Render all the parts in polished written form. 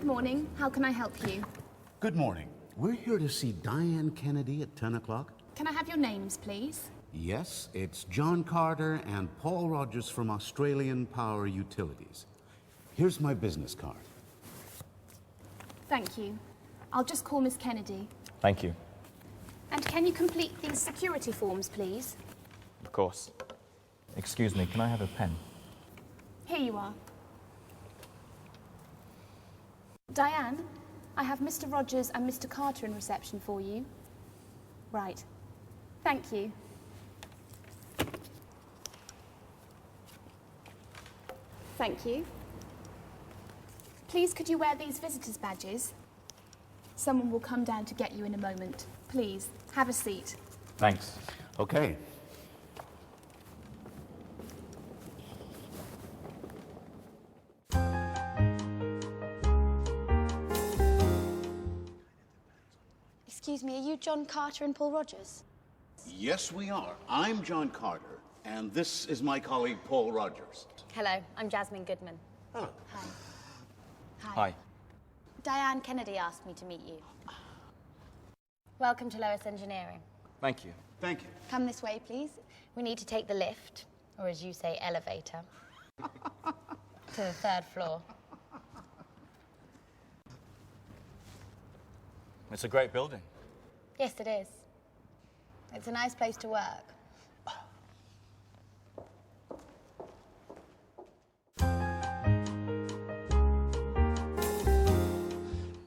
Good morning. How can I help you? Good morning. We're here to see Diane Kennedy at 10 o'clock. Can I have your names, please? Yes, it's John Carter and Paul Rogers from Australian Power Utilities. Here's my business card. Thank you. I'll just call Miss Kennedy. Thank you. And can you complete these security forms, please? Of course. Excuse me, can I have a pen? Here you are. Diane, I have Mr. Rogers and Mr. Carter in reception for you. Right. Thank you. Thank you. Please, could you wear these visitors' badges? Someone will come down to get you in a moment. Please, have a seat. Thanks. Okay. Excuse me, are you John Carter and Paul Rogers? Yes, we are. I'm John Carter, and this is my colleague, Paul Rogers. Hello, I'm Jasmine Goodman. Hello. Hi. Hi. Diane Kennedy asked me to meet you. Welcome to Lois Engineering. Thank you. Thank you. Come this way, please. We need to take the lift, or as you say, elevator, to the 3rd floor. It's a great building. Yes, it is. It's a nice place to work.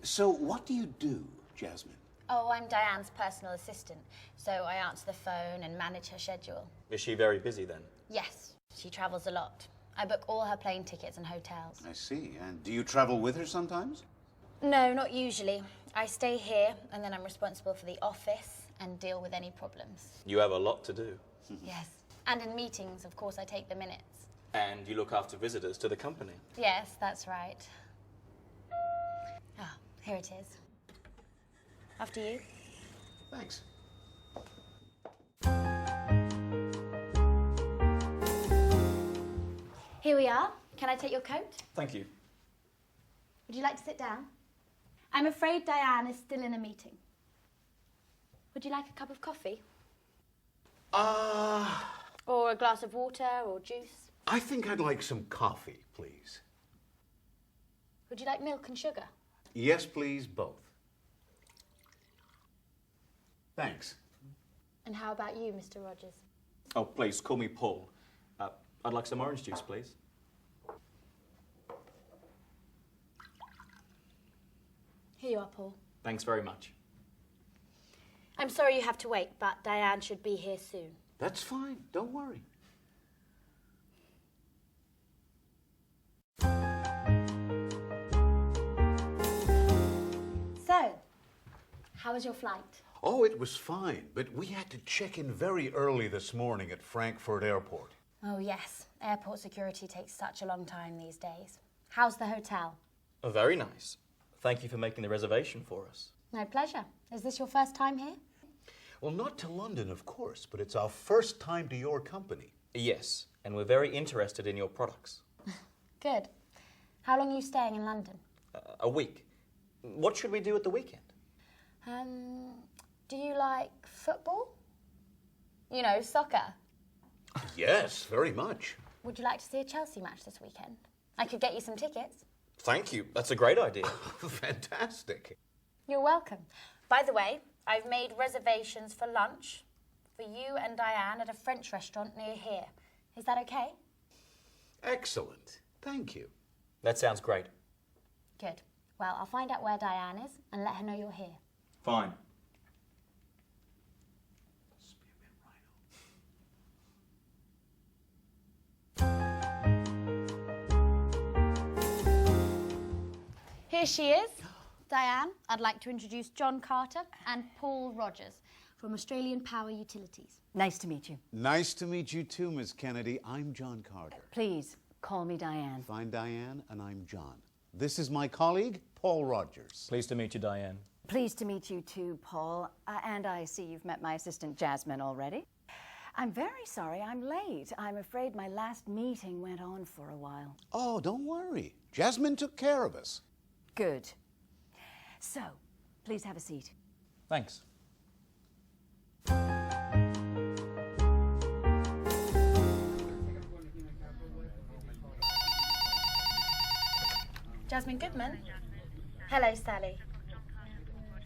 So, what do you do, Jasmine? Oh, I'm Diane's personal assistant, so I answer the phone and manage her schedule. Is she very busy then? Yes, she travels a lot. I book all her plane tickets and hotels. I see. And do you travel with her sometimes? No, not usually. I stay here, and then I'm responsible for the office and deal with any problems. You have a lot to do. Yes. And in meetings, of course, I take the minutes. And you look after visitors to the company. Yes, that's right. Ah, here it is. After you. Thanks. Here we are. Can I take your coat? Thank you. Would you like to sit down? I'm afraid Diane is still in a meeting. Would you like a cup of coffee? Or a glass of water or juice? I think I'd like some coffee, please. Would you like milk and sugar? Yes, please, both. Thanks. And how about you, Mr. Rogers? Oh, please, call me Paul. I'd like some orange juice, please. Here you are, Paul. Thanks very much. I'm sorry you have to wait, but Diane should be here soon. That's fine. Don't worry. So, how was your flight? Oh, it was fine, but we had to check in very early this morning at Frankfurt Airport. Oh, yes. Airport security takes such a long time these days. How's the hotel? Oh, very nice. Thank you for making the reservation for us. My pleasure. Is this your first time here? Well, not to London, of course, but it's our first time to your company. Yes, and we're very interested in your products. Good. How long are you staying in London? A week. What should we do at the weekend? Do you like football? You know, soccer. Yes, very much. Would you like to see a Chelsea match this weekend? I could get you some tickets. Thank you. That's a great idea. Fantastic. You're welcome. By the way, I've made reservations for lunch for you and Diane at a French restaurant near here. Is that okay? Excellent. Thank you. That sounds great. Good. Well, I'll find out where Diane is and let her know you're here. Fine. Here she is. Diane, I'd like to introduce John Carter and Paul Rogers from Australian Power Utilities. Nice to meet you. Nice to meet you too, Miss Kennedy. I'm John Carter. Please call me Diane. Fine, Diane, and I'm John. This is my colleague, Paul Rogers. Pleased to meet you, Diane. Pleased to meet you too, Paul. And I see you've met my assistant, Jasmine, already. I'm very sorry I'm late. I'm afraid my last meeting went on for a while. Oh, don't worry. Jasmine took care of us. Good. So, please have a seat. Thanks. Jasmine Goodman. Hello, Sally.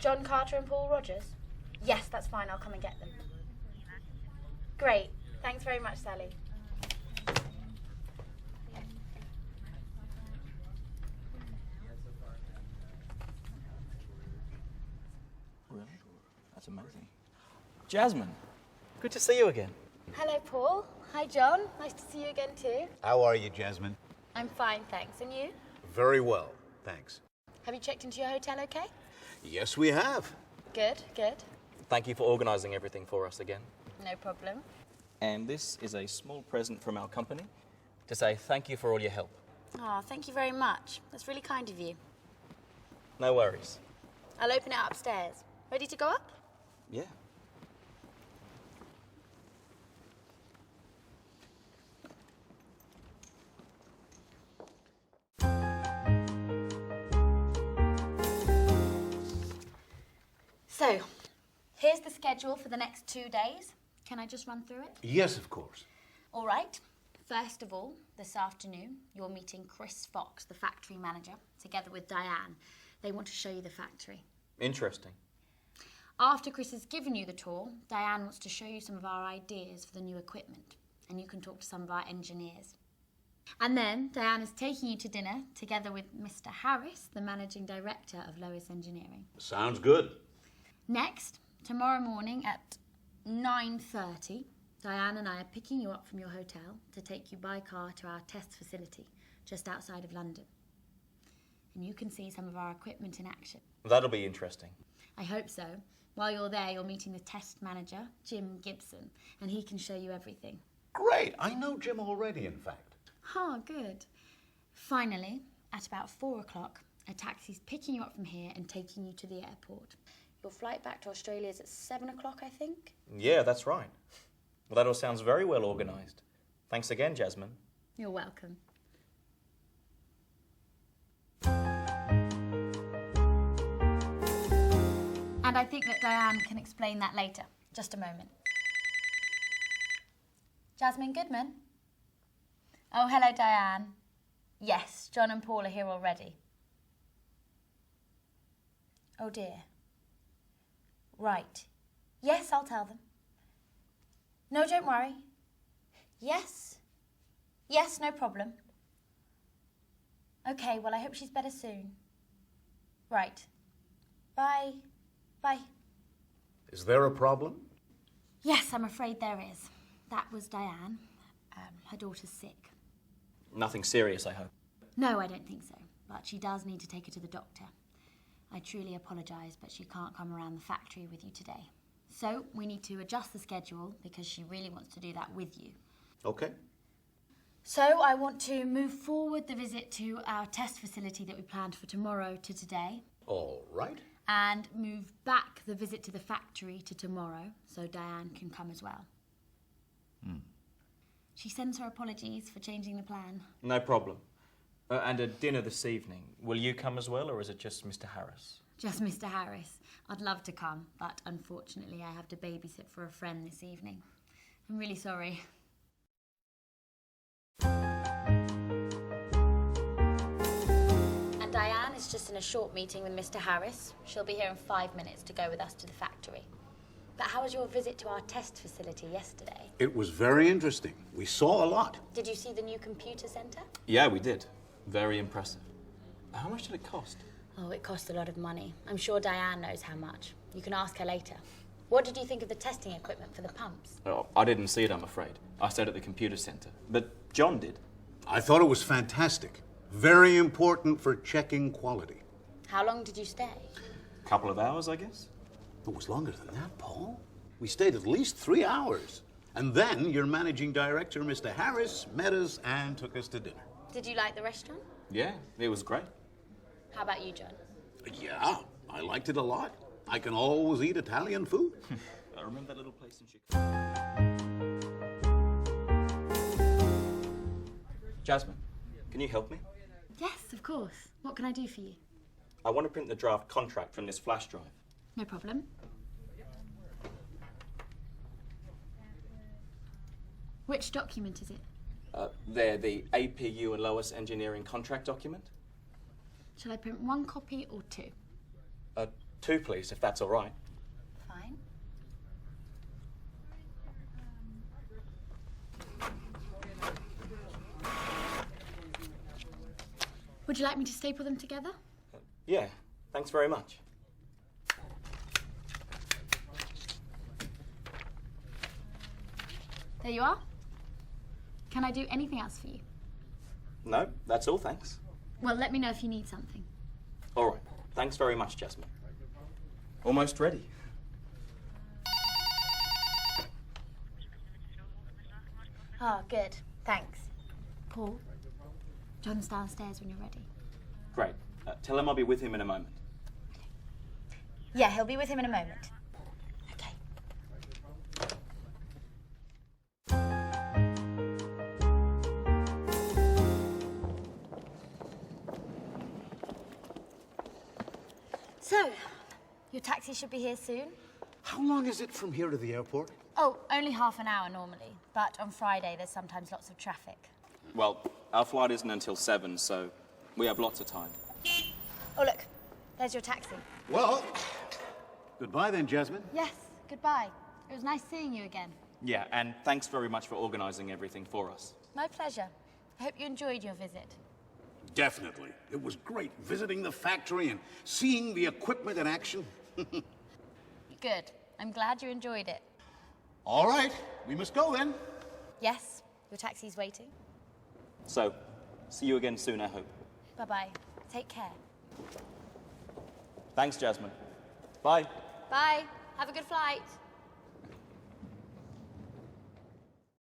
John Carter and Paul Rogers? Yes, that's fine. I'll come and get them. Great. Thanks very much, Sally. Really? That's amazing. Jasmine, good to see you again. Hello, Paul. Hi, John. Nice to see you again, too. How are you, Jasmine? I'm fine, thanks. And you? Very well, thanks. Have you checked into your hotel okay? Yes, we have. Good, good. Thank you for organising everything for us again. No problem. And this is a small present from our company to say thank you for all your help. Oh, thank you very much. That's really kind of you. No worries. I'll open it upstairs. Ready to go up? Yeah. So, here's the schedule for the next 2 days. Can I just run through it? Yes, of course. All right. First of all, this afternoon, you're meeting Chris Fox, the factory manager, together with Diane. They want to show you the factory. Interesting. After Chris has given you the tour, Diane wants to show you some of our ideas for the new equipment, and you can talk to some of our engineers. And then Diane is taking you to dinner together with Mr. Harris, the managing director of Lois Engineering. Sounds good. Next, tomorrow morning at 9:30, Diane and I are picking you up from your hotel to take you by car to our test facility just outside of London. And you can see some of our equipment in action. That'll be interesting. I hope so. While you're there, you're meeting the test manager, Jim Gibson, and he can show you everything. Great. I know Jim already, in fact. Oh, good. Finally, at about 4 o'clock, a taxi's picking you up from here and taking you to the airport. Your flight back to Australia is at 7 o'clock, I think. Yeah, that's right. Well, that all sounds very well organised. Thanks again, Jasmine. You're welcome. And I think that Diane can explain that later. Just a moment. Jasmine Goodman? Oh, hello, Diane. Yes, John and Paul are here already. Oh, dear. Right. Yes, I'll tell them. No, don't worry. Yes. Yes, no problem. Okay, well, I hope she's better soon. Right. Bye. Bye. Is there a problem? Yes, I'm afraid there is. That was Diane. Her daughter's sick. Nothing serious, I hope. No, I don't think so. But she does need to take her to the doctor. I truly apologise, but she can't come around the factory with you today. So we need to adjust the schedule because she really wants to do that with you. Okay. So I want to move forward the visit to our test facility that we planned for tomorrow to today, All right. and move back the visit to the factory to tomorrow so Diane can come as well. She sends her apologies for changing the plan. No problem. And a dinner this evening. Will you come as well, or is it just Mr. Harris? Just Mr. Harris. I'd love to come, but unfortunately I have to babysit for a friend this evening. I'm really sorry. And Diane is just in a short meeting with Mr. Harris. She'll be here in 5 minutes to go with us to the factory. But how was your visit to our test facility yesterday? It was very interesting. We saw a lot. Did you see the new computer centre? Yeah, we did. Very impressive. How much did it cost? Oh, it cost a lot of money. I'm sure Diane knows how much. You can ask her later. What did you think of the testing equipment for the pumps? Oh, I didn't see it, I'm afraid. I stayed at the computer centre. But John did. I thought it was fantastic. Very important for checking quality. How long did you stay? Couple of hours, I guess. It was longer than that, Paul. We stayed at least 3 hours. And then your managing director, Mr. Harris, met us and took us to dinner. Did you like the restaurant? Yeah, it was great. How about you, John? Yeah, I liked it a lot. I can always eat Italian food. I remember that little place in Chicago. Jasmine, can you help me? Yes, of course. What can I do for you? I want to print the draft contract from this flash drive. No problem. Which document is it? They're the APU and Lois engineering contract document. Shall I print 1 copy or 2? 2, please, if that's all right. Fine. Would you like me to staple them together? Yeah, thanks very much. There you are. Can I do anything else for you? No, that's all, thanks. Well, let me know if you need something. All right, thanks very much, Jasmine. Almost ready. Oh, good. Thanks. Paul, John's downstairs when you're ready. Great. Tell him I'll be with him in a moment. Yeah, he'll be with him in a moment. Okay. So, your taxi should be here soon. How long is it from here to the airport? Oh, only half an hour normally, but on Friday there's sometimes lots of traffic. Well, our flight isn't until 7, so we have lots of time. Oh, look, there's your taxi. Well, goodbye then, Jasmine. Yes, goodbye. It was nice seeing you again. Yeah, and thanks very much for organising everything for us. My pleasure. I hope you enjoyed your visit. Definitely. It was great visiting the factory and seeing the equipment in action. Good. I'm glad you enjoyed it. All right, we must go then. Yes, your taxi's waiting. So, see you again soon, I hope. Bye-bye. Take care. Thanks, Jasmine. Bye. Bye. Have a good flight.